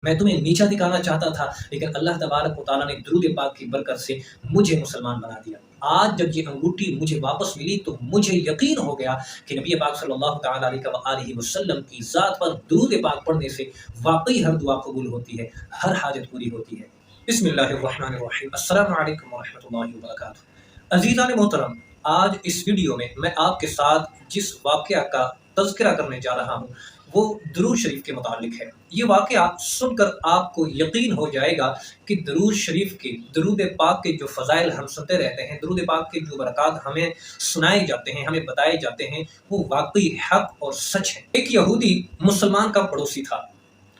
मैं तुम्हें नीचा दिखाना चाहता था, लेकिन अल्लाह तबारक व तआला ने दुरूद पाक की बरकत से मुझे मुसलमान बना दिया। आज जब ये अंगूठी मुझे वापस मिली तो मुझे यकीन हो गया कि नबी पाक सल्लल्लाहु तआला अलैहि वसल्लम की ज़ात पर दुरूद पाक पढ़ने से वाक़ई हर दुआ कबूल होती है, हर हाजत पूरी होती है। बिस्मिल्लाहिर्रहमानिर्रहीम। अस्सलामु अलैकुम व रहमतुल्लाहि व बरकातुहू। अज़ीज़ान मोहतरम, आज इस वीडियो में मैं आपके साथ जिस वाक़या का तज़किरा करने जा रहा हूँ वो दुरूद शरीफ के मुतालिक है। ये वाक़या सुनकर आपको यकीन हो जाएगा कि दुरूद शरीफ के, दुरूद पाक के जो फ़ज़ाइल हम सुनते रहते हैं, दुरूद पाक के जो बरक़ात हमें सुनाए जाते हैं, हमें बताए जाते हैं, वो वाक़ई हक़ और सच है। एक यहूदी मुसलमान का पड़ोसी था।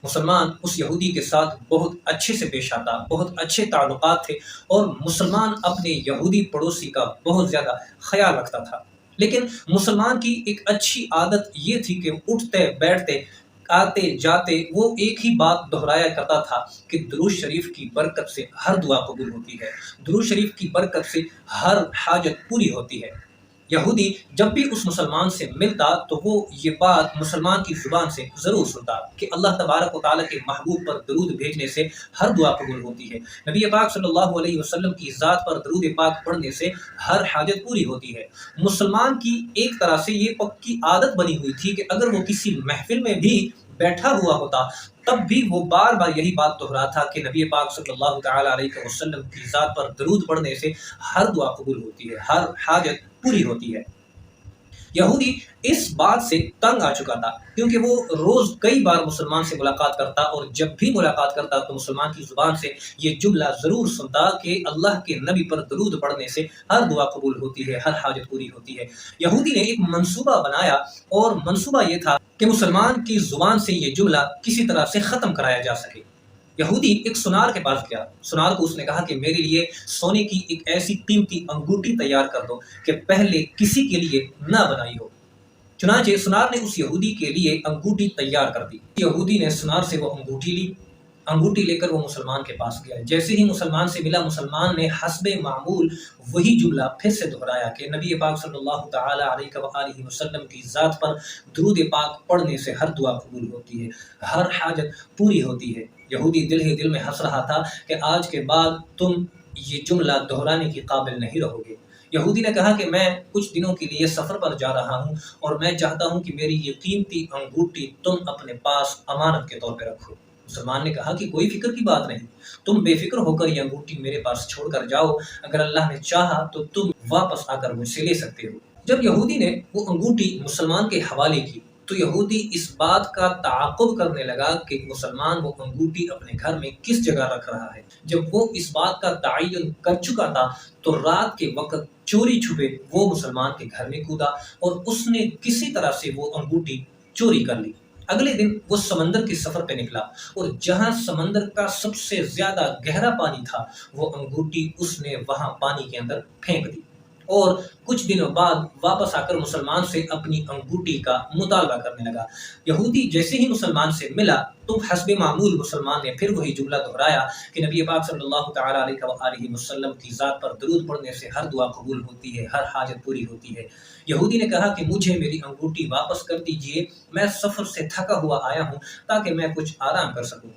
मुसलमान उस यहूदी के साथ बहुत अच्छे से पेश आता, बहुत अच्छे ताल्लुकात थे और मुसलमान अपने यहूदी पड़ोसी का बहुत ज़्यादा ख्याल रखता था। लेकिन मुसलमान की एक अच्छी आदत ये थी कि उठते बैठते आते जाते वो एक ही बात दोहराया करता था कि दुरूद शरीफ की बरकत से हर दुआ कबूल होती है, दुरूद शरीफ की बरकत से हर हाजत पूरी होती है। यहूदी जब भी उस मुसलमान से मिलता तो वो ये बात मुसलमान की ज़ुबान से ज़रूर सुनता कि अल्लाह तबारक व तआला के महबूब पर दरूद भेजने से हर दुआ कबूल होती है, नबी पाक सल्लल्लाहु अलैहि वसल्लम की ज़ात पर दरूद पाक पढ़ने से हर हाजत पूरी होती है। मुसलमान की एक तरह से ये पक्की आदत बनी हुई थी कि अगर वो किसी महफिल में भी बैठा हुआ होता तब भी वो बार बार यही बात दोहराता कि नबी पाक सल्लल्लाहु तआला अलैहि वसल्लम की ज़ात पर दरूद पढ़ने से हर दुआ कबूल होती है, हर हाजत पूरी होती है। यहूदी इस बात से तंग आ चुका था क्योंकि वो रोज़ कई बार मुसलमान से मुलाकात करता और जब भी मुलाकात करता तो मुसलमान की ज़ुबान से ये जुमला ज़रूर सुनता कि अल्लाह के नबी पर दरूद पढ़ने से हर दुआ कबूल होती है, हर हाजत पूरी होती है। यहूदी ने एक मंसूबा बनाया और मंसूबा ये था कि मुसलमान की ज़ुबान से ये जुमला किसी तरह से ख़त्म कराया जा सके। यहूदी एक सुनार के पास गया। सुनार को उसने कहा कि मेरे लिए सोने की एक ऐसी कीमती अंगूठी तैयार कर दो कि पहले किसी के लिए ना बनाई हो। चुनांचे सुनार ने उस यहूदी के लिए अंगूठी तैयार कर दी। यहूदी ने सुनार से वो अंगूठी ली। अंगूठी लेकर वो मुसलमान के पास गया। जैसे ही मुसलमान से मिला, मुसलमान ने हस्बे मामूल वही जुमला फिर से दोहराया कि नबी पाक सल्लल्लाहु तआला अलैहि वसल्लम की ज़ात पर दुरूद पाक पढ़ने से हर दुआ कबूल होती है, हर हाजत पूरी होती है। यहूदी दिल ही दिल में हंस रहा था कि आज के बाद तुम ये जुमला दोहराने के काबिल नहीं रहोगे। यहूदी ने कहा कि मैं कुछ दिनों के लिए सफ़र पर जा रहा हूँ और मैं चाहता हूँ कि मेरी ये कीमती अंगूठी तुम अपने पास अमानत के तौर पर रखो। मुसलमान ने कहा कि कोई फिक्र की बात नहीं, तुम बेफिक्र होकर ये अंगूठी मेरे पास छोड़कर जाओ, अगर अल्लाह ने चाहा तो तुम वापस आकर मुझसे ले सकते हो। जब यहूदी ने वो अंगूठी मुसलमान के हवाले की तो यहूदी इस बात का ताक़ुब करने लगा कि मुसलमान वो अंगूठी अपने घर में किस जगह रख रहा है। जब वो इस बात का तयन कर चुका था तो रात के वक़्त चोरी छुपे वो मुसलमान के घर में कूदा और उसने किसी तरह से वो अंगूठी चोरी कर ली। अगले दिन वो समंदर के सफ़र पे निकला और जहाँ समंदर का सबसे ज़्यादा गहरा पानी था वो अंगूठी उसने वहाँ पानी के अंदर फेंक दी और कुछ दिनों बाद वापस आकर मुसलमान से अपनी अंगूठी का मुतालबा करने लगा। यहूदी जैसे ही मुसलमान से मिला तो हस्बे मामूल मुसलमान ने फिर वही जुमला दोहराया कि नबी पाक सल्लल्लाहु तआला अलैहि वसल्लम की ज़ात पर दरूद पढ़ने से हर दुआ कबूल होती है, हर हाजत पूरी होती है। यहूदी ने कहा कि मुझे मेरी अंगूठी वापस कर दीजिए, मैं सफ़र से थका हुआ आया हूँ ताकि मैं कुछ आराम कर सकूँ।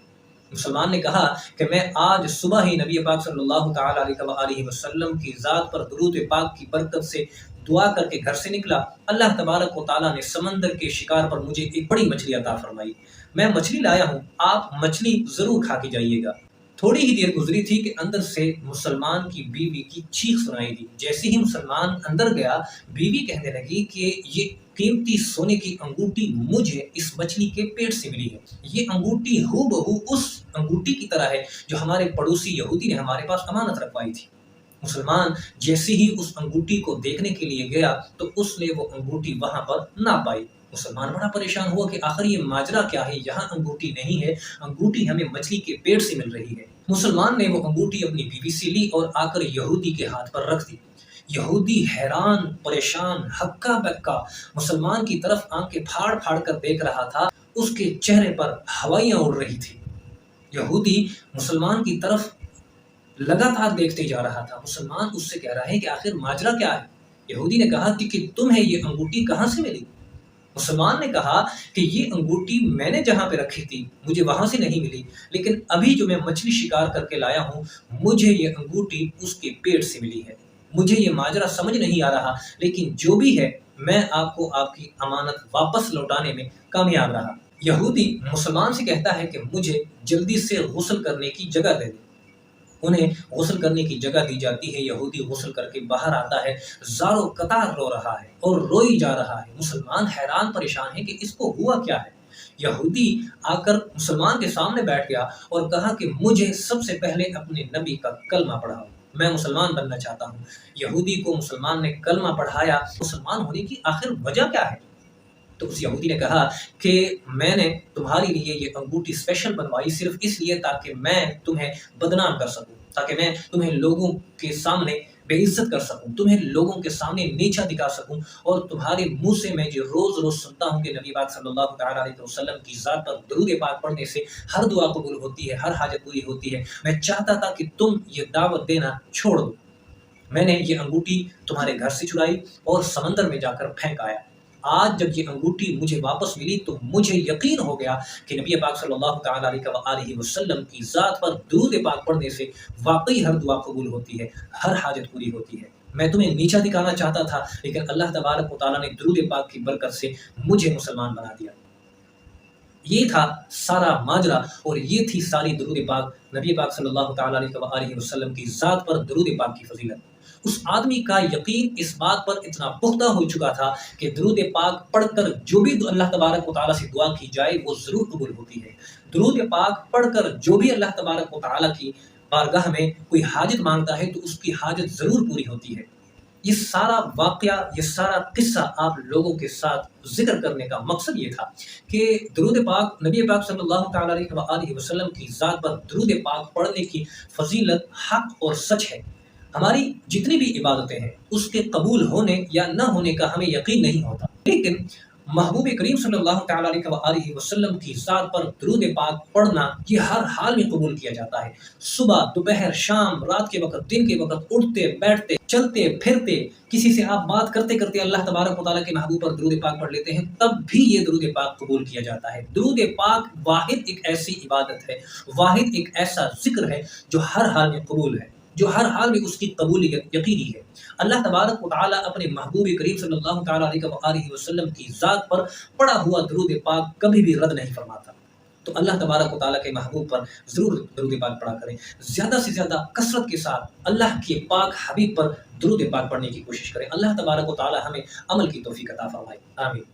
मुसलमान ने कहा कि मैं आज सुबह ही नबी पाक सल्लल्लाहु तआला अलैहि वसल्लम की ज़ात पर दुरूद पाक की बरकत से दुआ करके घर से निकला। अल्लाह तबारक व तआला ने समंदर के शिकार पर मुझे एक बड़ी मछली अता फरमाई। मैं मछली लाया हूँ, आप मछली ज़रूर खा के जाइएगा। थोड़ी ही देर गुजरी थी कि अंदर से मुसलमान की बीवी की चीख सुनाई दी। जैसे ही मुसलमान अंदर गया, बीवी कहने लगी कि ये कीमती सोने की अंगूठी मुझे इस मछली के पेट से मिली है। ये अंगूठी हूबहू उस अंगूठी की तरह है जो हमारे पड़ोसी यहूदी ने हमारे पास अमानत रखवाई थी। मुसलमान जैसे ही उस अंगूठी को देखने के लिए गया तो उसने वो अंगूठी वहां पर ना पाई। मुसलमान बड़ा परेशान हुआ कि आखिर ये माजरा क्या है, यहाँ अंगूठी नहीं है, अंगूठी हमें मछली के पेट से मिल रही है। मुसलमान ने वो अंगूठी अपनी बीवी से ली और आकर यहूदी के हाथ पर रख दी। यहूदी हैरान, परेशान, हक्का बक्का मुसलमान की तरफ आंखें फाड़ फाड़ कर देख रहा था। उसके चेहरे पर हवाइयां उड़ रही थी। यहूदी मुसलमान की तरफ लगातार देखते जा रहा था। मुसलमान उससे कह रहा है कि आखिर माजरा क्या है। यहूदी ने कहा कि तुम्हें ये अंगूठी कहाँ से मिली। مسلمان نے کہا کہ یہ انگوٹھی میں نے جہاں پہ رکھی تھی مجھے وہاں سے نہیں ملی، لیکن ابھی جو میں مچھلی شکار کر کے لایا ہوں مجھے یہ انگوٹھی اس کے پیٹ سے ملی ہے۔ مجھے یہ ماجرا سمجھ نہیں آ رہا، لیکن جو بھی ہے میں آپ کو آپ کی امانت واپس لوٹانے میں کامیاب رہا۔ یہودی مسلمان سے کہتا ہے کہ مجھے جلدی سے غسل کرنے کی جگہ دے دے۔ انہیں غسل کرنے کی جگہ دی جاتی ہے، یہودی غسل کر کے باہر آتا ہے، زاروں قطار رو رہا ہے اور روئی جا رہا ہے۔ مسلمان حیران پریشان ہے کہ اس کو ہوا کیا ہے۔ یہودی آ کر مسلمان کے سامنے بیٹھ گیا اور کہا کہ مجھے سب سے پہلے اپنے نبی کا کلمہ پڑھاؤ، میں مسلمان بننا چاہتا ہوں۔ یہودی کو مسلمان نے کلمہ پڑھایا۔ مسلمان ہونے کی آخر وجہ کیا ہے؟ تو اس یہودی نے کہا کہ میں نے تمہارے لیے یہ انگوٹھی اسپیشل بنوائی صرف اس لیے تاکہ میں تمہیں بدنام کر سکوں، تاکہ میں تمہیں لوگوں کے سامنے بے عزت کر سکوں، تمہیں لوگوں کے سامنے نیچا دکھا سکوں، اور تمہارے منہ سے میں جو روز روز سنتا ہوں کہ نبی پاک صلی اللہ تعالیٰ علیہ وسلم کی ذات پر درود پاک پڑھنے سے ہر دعا قبول ہوتی ہے، ہر حاجت پوری ہوتی ہے، میں چاہتا تھا کہ تم یہ دعوت دینا چھوڑ دو۔ میں نے یہ انگوٹھی تمہارے گھر سے چرائی اور سمندر میں جا کر پھینک آیا۔ آج جب یہ انگوٹھی مجھے واپس ملی تو مجھے یقین ہو گیا کہ نبی پاک صلی اللہ تعالیٰ علیہ وسلم کی ذات پر درود پاک پڑھنے سے واقعی ہر دعا قبول ہوتی ہے، ہر حاجت پوری ہوتی ہے۔ میں تمہیں نیچا دکھانا چاہتا تھا، لیکن اللہ تبارک و تعالیٰ نے درود پاک کی برکت سے مجھے مسلمان بنا دیا۔ یہ تھا سارا ماجرا، اور یہ تھی ساری درود پاک، نبی پاک صلی اللہ تعالیٰ علیہ وسلم کی ذات پر درود پاک کی فضیلت۔ اس آدمی کا یقین اس بات پر اتنا پختہ ہو چکا تھا کہ درود پاک پڑھ کر جو بھی اللہ تبارک و تعالیٰ سے دعا کی جائے وہ ضرور قبول ہوتی ہے۔ درود پاک پڑھ کر جو بھی اللہ تبارک و تعالیٰ کی بارگاہ میں کوئی حاجت مانگتا ہے تو اس کی حاجت ضرور پوری ہوتی ہے۔ یہ سارا واقعہ، یہ سارا قصہ آپ لوگوں کے ساتھ ذکر کرنے کا مقصد یہ تھا کہ درود پاک، نبی پاک صلی اللہ تعالیٰ علیہ وسلم کی ذات پر درود پاک پڑھنے کی فضیلت حق اور سچ ہے۔ ہماری جتنی بھی عبادتیں ہیں اس کے قبول ہونے یا نہ ہونے کا ہمیں یقین نہیں ہوتا، لیکن محبوب کریم صلی اللہ تعالیٰ علیہ وسلم کی ذات پر درود پاک پڑھنا یہ ہر حال میں قبول کیا جاتا ہے۔ صبح، دوپہر، شام، رات کے وقت، دن کے وقت، اٹھتے بیٹھتے، چلتے پھرتے، کسی سے آپ بات کرتے کرتے اللہ تبارک و تعالیٰ کے محبوب پر درود پاک پڑھ لیتے ہیں، تب بھی یہ درود پاک قبول کیا جاتا ہے۔ درود پاک واحد ایک ایسی عبادت ہے، واحد ایک ایسا ذکر ہے جو ہر حال میں قبول ہے، جو ہر حال میں اس کی قبولیت یقینی ہے۔ اللہ تبارک و تعالیٰ اپنے محبوب کریم صلی اللہ تعالیٰ علیہ وسلم کی ذات پر پڑھا ہوا درود پاک کبھی بھی رد نہیں فرماتا۔ تو اللہ تبارک و تعالیٰ کے محبوب پر ضرور درود پاک پڑھا کریں، زیادہ سے زیادہ کثرت کے ساتھ اللہ کے پاک حبیب پر درود پاک پڑھنے کی کوشش کریں۔ اللہ تبارک و تعالیٰ ہمیں عمل کی توفیق عطا فرمائے، آمین۔